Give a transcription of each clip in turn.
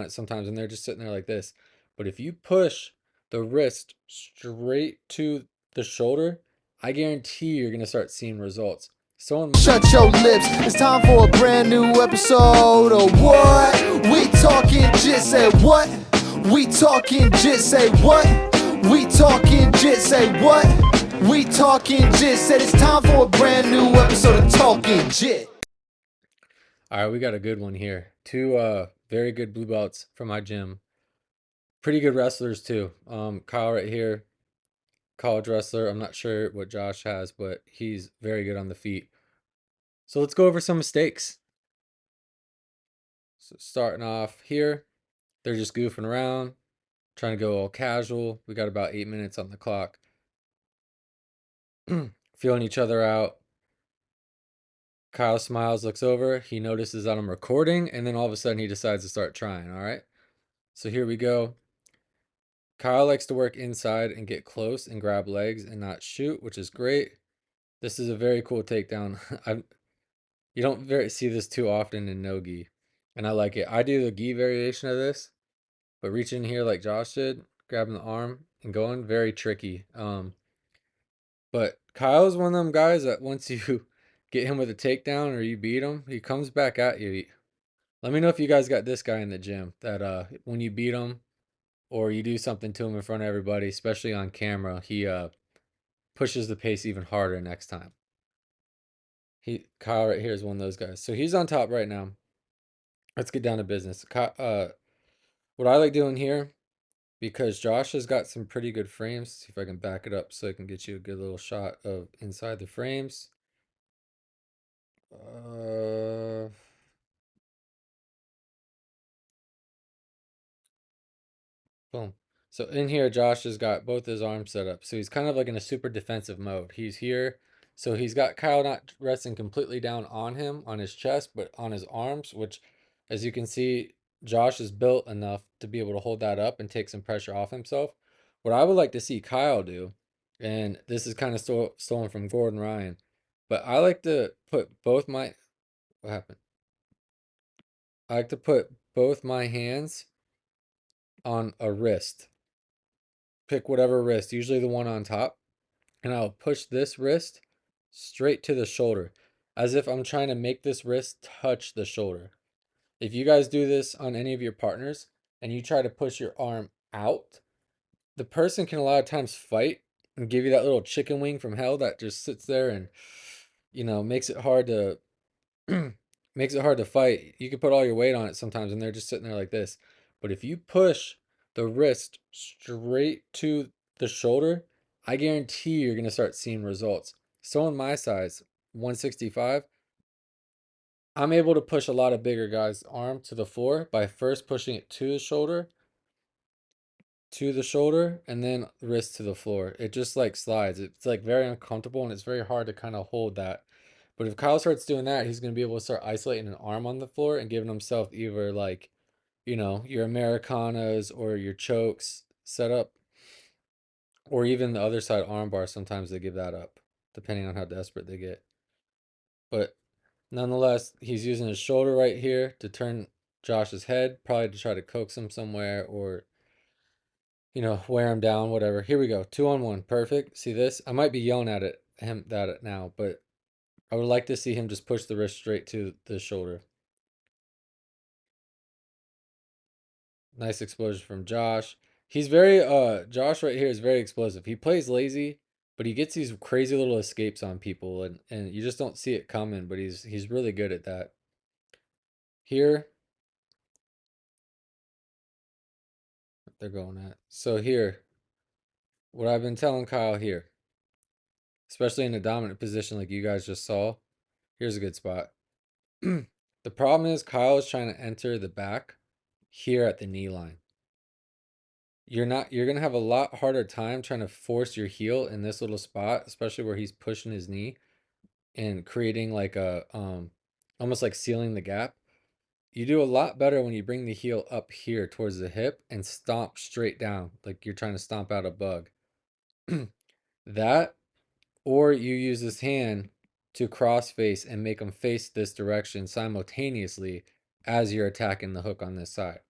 sometimes, and they're just sitting there like this. But if you push the wrist straight to the shoulder, I guarantee you're gonna start seeing results. Shut your lips, it's time for a brand new episode of what? We talking jit, say what? We talking jit, say what? We talking jit, say what? We talking jit, said it's time for a brand new episode of Talkin Jit. All right, we got a good one here. Two very good blue belts from my gym. Pretty good wrestlers too. Kyle right here, college wrestler. I'm not sure what Josh has, but he's very good on the feet. So let's go over some mistakes. So starting off here, they're just goofing around, trying to go all casual. We got about 8 minutes on the clock. Feeling each other out. Kyle smiles, looks over. He notices that I'm recording, and then all of a sudden he decides to start trying. All right. So here we go. Kyle likes to work inside and get close and grab legs and not shoot, which is great. This is a very cool takedown. You don't see this too often in no gi, and I like it. I do the gi variation of this, but reaching here like Josh did, grabbing the arm and going, very tricky. But Kyle's one of them guys that once you get him with a takedown or you beat him, he comes back at you. Let me know if you guys got this guy in the gym that when you beat him or you do something to him in front of everybody, especially on camera, he pushes the pace even harder next time. Kyle right here is one of those guys. So he's on top right now. Let's get down to business. What I like doing here, because Josh has got some pretty good frames. See if I can back it up so I can get you a good little shot of inside the frames. Boom. So in here, Josh has got both his arms set up. So he's kind of like in a super defensive mode. He's here. So he's got Kyle not resting completely down on him, on his chest, but on his arms, which, as you can see, Josh is built enough to be able to hold that up and take some pressure off himself. What I would like to see Kyle do, and this is kind of stolen from Gordon Ryan, but I like to put both my, what happened? I like to put both my hands on a wrist. Pick whatever wrist, usually the one on top, and I'll push this wrist straight to the shoulder as if I'm trying to make this wrist touch the shoulder. If you guys do this on any of your partners and you try to push your arm out, the person can a lot of times fight and give you that little chicken wing from hell that just sits there and makes it hard to makes it hard to fight. You can put all your weight on it sometimes and they're just sitting there like this. But if you push the wrist straight to the shoulder, I guarantee you're going to start seeing results. So in my size, 165, I'm able to push a lot of bigger guys' arm to the floor by first pushing it to the shoulder, and then wrist to the floor. It just like slides. It's like very uncomfortable and it's very hard to kind of hold that. But if Kyle starts doing that, he's going to be able to start isolating an arm on the floor and giving himself either like, your Americanas or your chokes set up, or even the other side armbar. Sometimes they give that up, depending on how desperate they get. But nonetheless, he's using his shoulder right here to turn Josh's head, probably to try to coax him somewhere or, wear him down, whatever. Here we go. 2-on-1. Perfect. See this? I might be yelling at him that now, but I would like to see him just push the wrist straight to the shoulder. Nice explosion from Josh. He's very Josh right here is very explosive. He plays lazy, but he gets these crazy little escapes on people and you just don't see it coming, but he's really good at that. Here they're going at. So here, what I've been telling Kyle here, especially in a dominant position like you guys just saw, here's a good spot. The problem is Kyle is trying to enter the back here at the knee line. You're gonna have a lot harder time trying to force your heel in this little spot, especially where he's pushing his knee and creating like a almost like sealing the gap. You do a lot better when you bring the heel up here towards the hip and stomp straight down like you're trying to stomp out a bug. That, or you use this hand to cross face and make them face this direction simultaneously as you're attacking the hook on this side.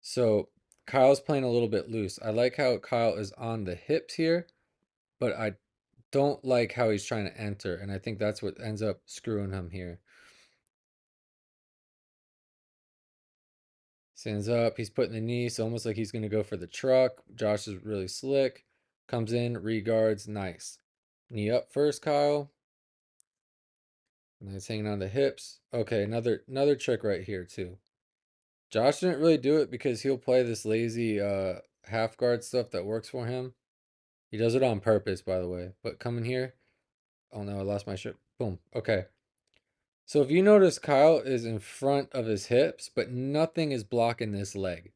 So Kyle's playing a little bit loose. I like how Kyle is on the hips here, but I don't like how he's trying to enter, and I think that's what ends up screwing him here. Stands up, he's putting the knee, so almost like he's going to go for the truck. Josh is really slick. Comes in, reguards, nice. Knee up first, Kyle. Nice hanging on the hips. Okay, another trick right here too. Josh didn't really do it because he'll play this lazy half guard stuff that works for him. He does it on purpose, by the way. But coming here. Oh no, I lost my ship. Boom. Okay. So if you notice, Kyle is in front of his hips, but nothing is blocking this leg.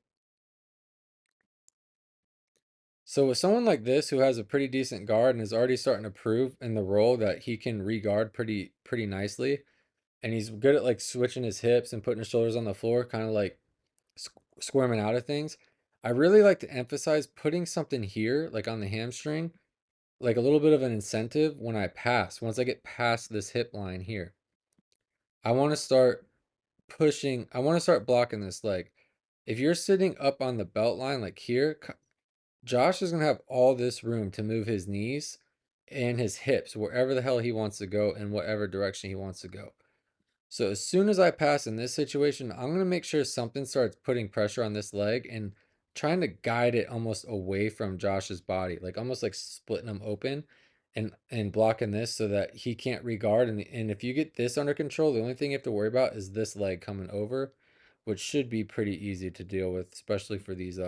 So with someone like this who has a pretty decent guard and is already starting to prove in the role that he can re-guard pretty nicely, and he's good at like switching his hips and putting his shoulders on the floor, kind of like squirming out of things. I really like to emphasize putting something here, like on the hamstring, like a little bit of an incentive when I pass. Once I get past this hip line here, I want to start pushing. I want to start blocking this leg. If you're sitting up on the belt line, like here, Josh is going to have all this room to move his knees and his hips wherever the hell he wants to go in whatever direction he wants to go. So as soon as I pass in this situation, I'm going to make sure something starts putting pressure on this leg and trying to guide it almost away from Josh's body, like almost like splitting him open and blocking this so that he can't regard. And if you get this under control, the only thing you have to worry about is this leg coming over, which should be pretty easy to deal with, especially for these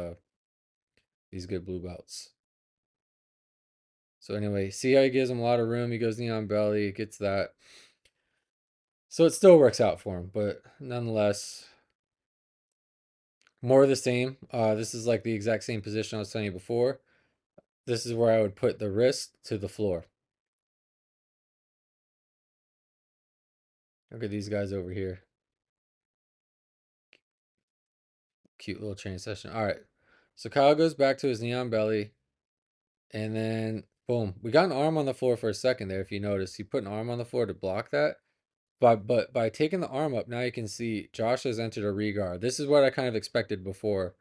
good blue belts. So anyway, see how he gives him a lot of room. He goes knee on belly, gets that. So it still works out for him, but nonetheless, more of the same. This is like the exact same position I was telling you before. This is where I would put the wrist to the floor. Look at these guys over here. Cute little training session. All right. So Kyle goes back to his knee on belly. And then, boom. We got an arm on the floor for a second there, if you notice. He put an arm on the floor to block that. But by taking the arm up, now you can see Josh has entered a regard. This is what I kind of expected before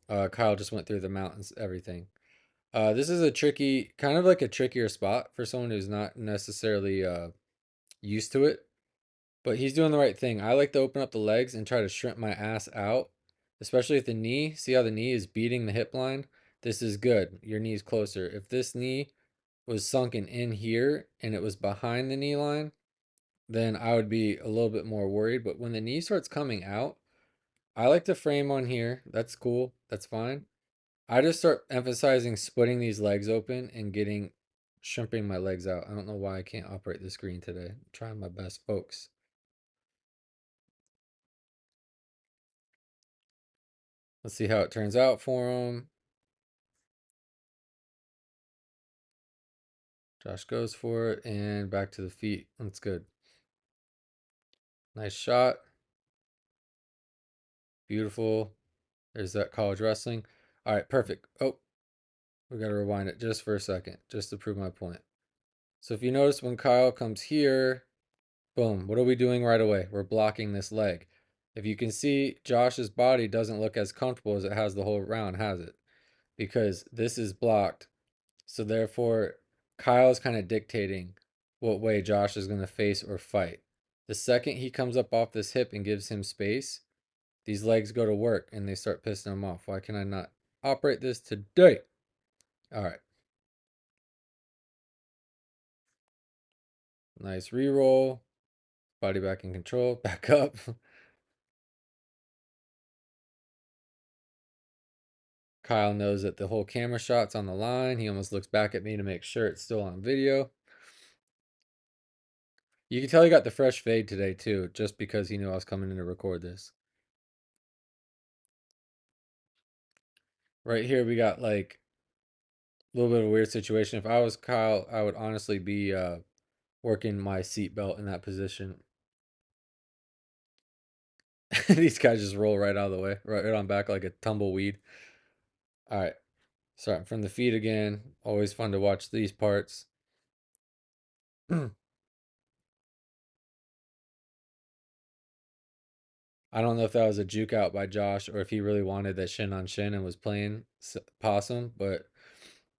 Kyle just went through the mountains, everything. This is a tricky, kind of like a trickier spot for someone who's not necessarily used to it. But he's doing the right thing. I like to open up the legs and try to shrimp my ass out, especially if the knee. See how the knee is beating the hip line? This is good. Your knee's closer. If this knee was sunken in here and it was behind the knee line, then I would be a little bit more worried. But when the knee starts coming out, I like to frame on here. That's cool. That's fine. I just start emphasizing splitting these legs open and shrimping my legs out. I don't know why I can't operate the screen today. I'm trying my best, folks. Let's see how it turns out for him. Josh goes for it and back to the feet. That's good. Nice shot. Beautiful. There's that college wrestling. All right, perfect. Oh, we got to rewind it just for a second, just to prove my point. So if you notice when Kyle comes here, boom, what are we doing right away? We're blocking this leg. If you can see, Josh's body doesn't look as comfortable as it has the whole round, has it? Because this is blocked. So therefore, Kyle's kind of dictating what way Josh is going to face or fight. The second he comes up off this hip and gives him space, these legs go to work and they start pissing him off. Why can I not operate this today? All right. Nice re-roll. Body back in control. Back up. Kyle knows that the whole camera shot's on the line. He almost looks back at me to make sure it's still on video. You can tell he got the fresh fade today too, just because he knew I was coming in to record this. Right here we got like a little bit of a weird situation. If I was Kyle, I would honestly be working my seatbelt in that position. These guys just roll right out of the way, right on back like a tumbleweed. All right, starting from the feet again. Always fun to watch these parts. I don't know if that was a juke out by Josh or if he really wanted that shin on shin and was playing possum, but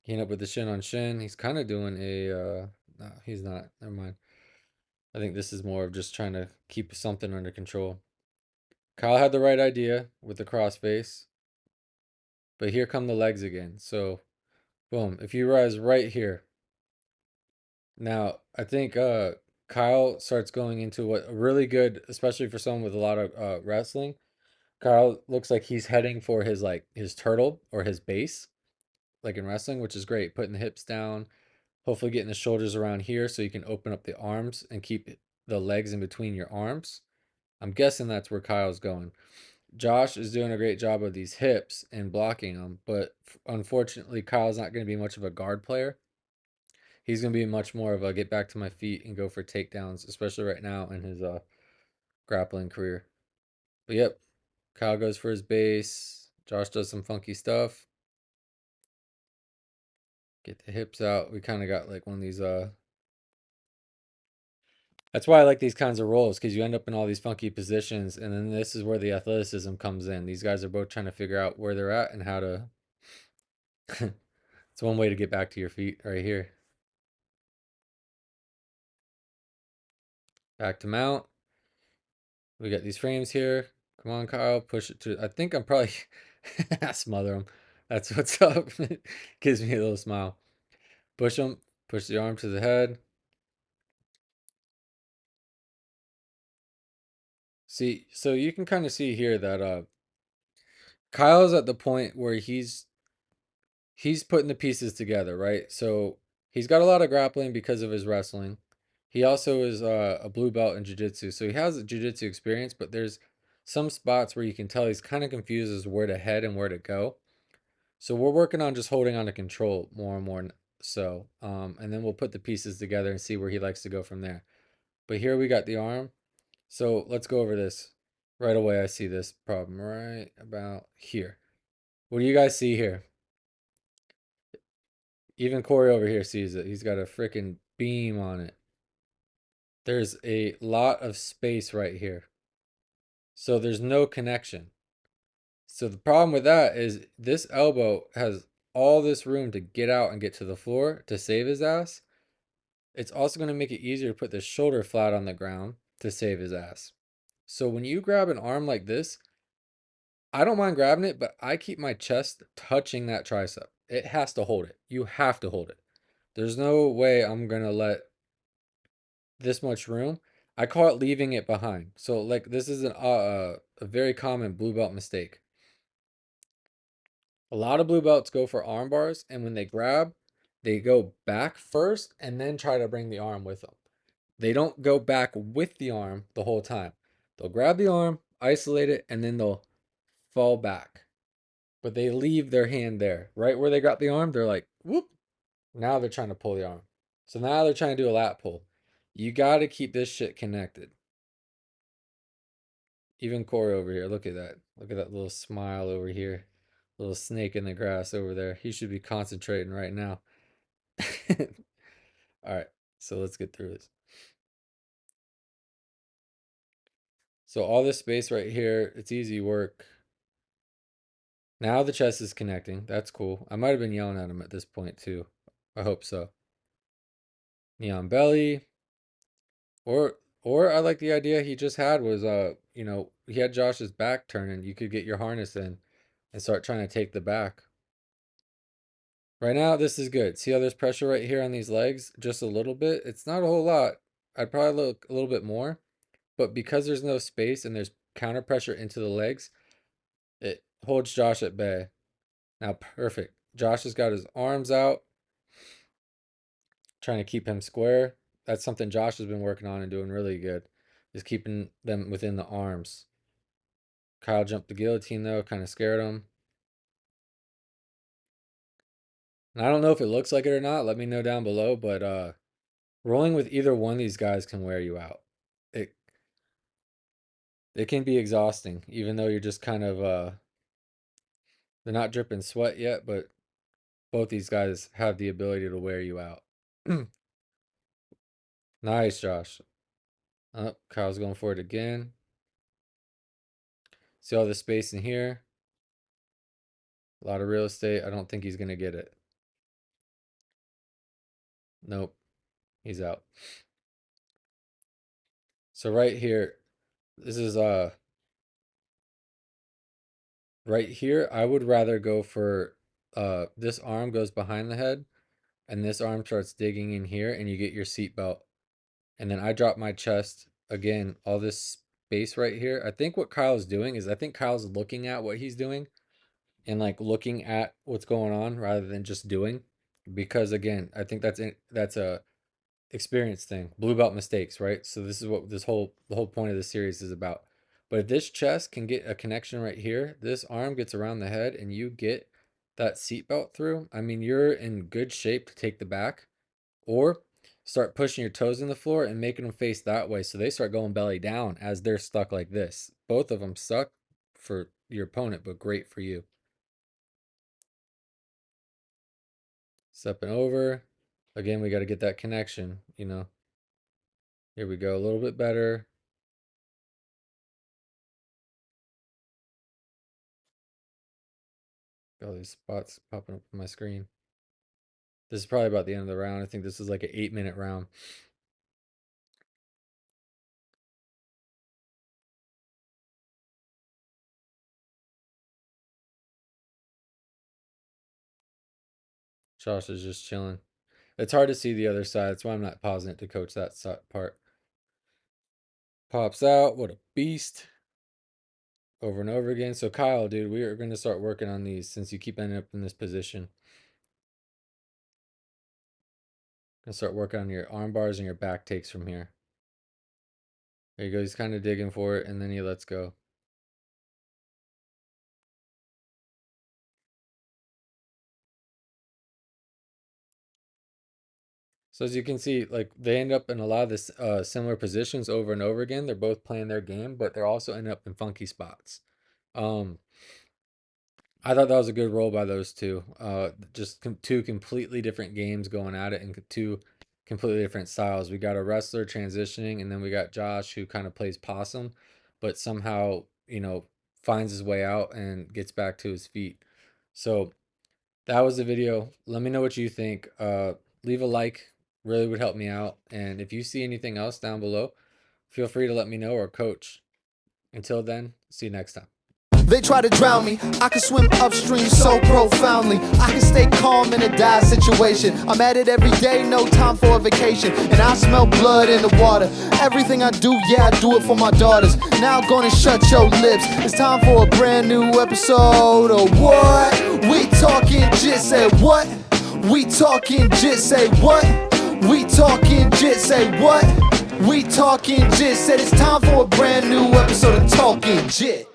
he ended up with the shin on shin. He's kind of doing a, no, he's not. Never mind. I think this is more of just trying to keep something under control. Kyle had the right idea with the crossface, but here come the legs again. So, boom. If you rise right here, now I think Kyle starts going into what really good, especially for someone with a lot of wrestling. Kyle looks like he's heading for his like his turtle or his base, like in wrestling, which is great. Putting the hips down, hopefully getting the shoulders around here so you can open up the arms and keep the legs in between your arms. I'm guessing that's where Kyle's going. Josh is doing a great job of these hips and blocking them, but unfortunately, Kyle's not going to be much of a guard player. He's going to be much more of a get back to my feet and go for takedowns, especially right now in his grappling career. But yep, Kyle goes for his base. Josh does some funky stuff. Get the hips out. We kind of got like one of these that's why I like these kinds of roles because you end up in all these funky positions, and then this is where the athleticism comes in. These guys are both trying to figure out where they're at and how to. It's one way to get back to your feet right here. Back to mount. We got these frames here. Come on, Kyle. Push it to. I think I'm probably smother him. That's what's up. Gives me a little smile. Push him. Push the arm to the head. See, so you can kind of see here that Kyle's at the point where he's putting the pieces together, right? So he's got a lot of grappling because of his wrestling. He also is a blue belt in jiu-jitsu, so he has a jiu-jitsu experience, but there's some spots where you can tell he's kind of confused as where to head and where to go. So we're working on just holding on to control more and more. So, and then we'll put the pieces together and see where he likes to go from there. But here we got the arm. So let's go over this. Right away, I see this problem right about here. What do you guys see here? Even Corey over here sees it. He's got a freaking beam on it. There's a lot of space right here. So there's no connection. So the problem with that is this elbow has all this room to get out and get to the floor to save his ass. It's also going to make it easier to put the shoulder flat on the ground to save his ass. So when you grab an arm like this, I don't mind grabbing it, but I keep my chest touching that tricep. It has to hold it. You have to hold it. There's no way I'm going to let this much room. I call it leaving it behind. So like this is a very common blue belt mistake. A lot of blue belts go for arm bars, and when they grab, they go back first and then try to bring the arm with them. They don't go back with the arm the whole time. They'll grab the arm, isolate it, and then they'll fall back. But they leave their hand there. Right where they got the arm, they're like, whoop. Now they're trying to pull the arm. So now they're trying to do a lat pull. You got to keep this shit connected. Even Corey over here, look at that. Look at that little smile over here. Little snake in the grass over there. He should be concentrating right now. All right, so let's get through this. So all this space right here, it's easy work. Now the chest is connecting. That's cool. I might have been yelling at him at this point too. I hope so. Knee on belly. Or I like the idea he just had was he had Josh's back turning. You could get your harness in and start trying to take the back. Right now, this is good. See how there's pressure right here on these legs? Just a little bit. It's not a whole lot. I'd probably look a little bit more. But because there's no space and there's counter pressure into the legs, it holds Josh at bay. Now, perfect. Josh has got his arms out, trying to keep him square. That's something Josh has been working on and doing really good, is keeping them within the arms. Kyle jumped the guillotine, though, kind of scared him. And I don't know if it looks like it or not. Let me know down below. But rolling with either one of these guys can wear you out. It it can be exhausting, even though you're just kind of they're not dripping sweat yet, but both these guys have the ability to wear you out. Nice, Josh. Oh, Kyle's going for it again. See all the space in here? A lot of real estate. I don't think he's gonna get it. Nope, he's out. So right here, this is right here, I would rather go for this arm goes behind the head and this arm starts digging in here and you get your seatbelt. And then I drop my chest again, all this space right here. I think what Kyle's doing is I think Kyle's looking at what he's doing and like looking at what's going on rather than just doing. Because again, I think that's a experience thing. Blue belt mistakes, right? So this is what the whole point of the series is about. But if this chest can get a connection right here, this arm gets around the head and you get that seatbelt through, I mean, you're in good shape to take the back or start pushing your toes in the floor and making them face that way so they start going belly down as they're stuck like this. Both of them suck for your opponent, but great for you. Stepping over. Again, we got to get that connection, you know. Here we go, a little bit better. All these spots popping up on my screen. This is probably about the end of the round. I think this is like an 8-minute round. Josh is just chilling. It's hard to see the other side. That's why I'm not pausing it to coach that part. Pops out. What a beast. Over and over again. So Kyle, dude, we are going to start working on these since you keep ending up in this position. Gonna start working on your arm bars and your back takes from here. There you go. He's kind of digging for it, and then he lets go. So as you can see, like they end up in a lot of this similar positions over and over again. They're both playing their game, but they're also ending up in funky spots. Um, I thought that was a good roll by those two. Just two completely different games going at it and two completely different styles. We got a wrestler transitioning, and then we got Josh who kind of plays possum, but somehow, you know, finds his way out and gets back to his feet. So that was the video. Let me know what you think. Leave a like, really would help me out. And if you see anything else down below, feel free to let me know or coach. Until then, see you next time. They try to drown me, I can swim upstream so profoundly. I can stay calm in a dire situation. I'm at it every day, no time for a vacation. And I smell blood in the water. Everything I do, yeah, I do it for my daughters. Now go and shut your lips. It's time for a brand new episode of What? We Talkin' Jit, say what? We talking Jit, say what? We talking Jit, say what? We talking Jit, said it's time for a brand new episode of Talkin' Jit.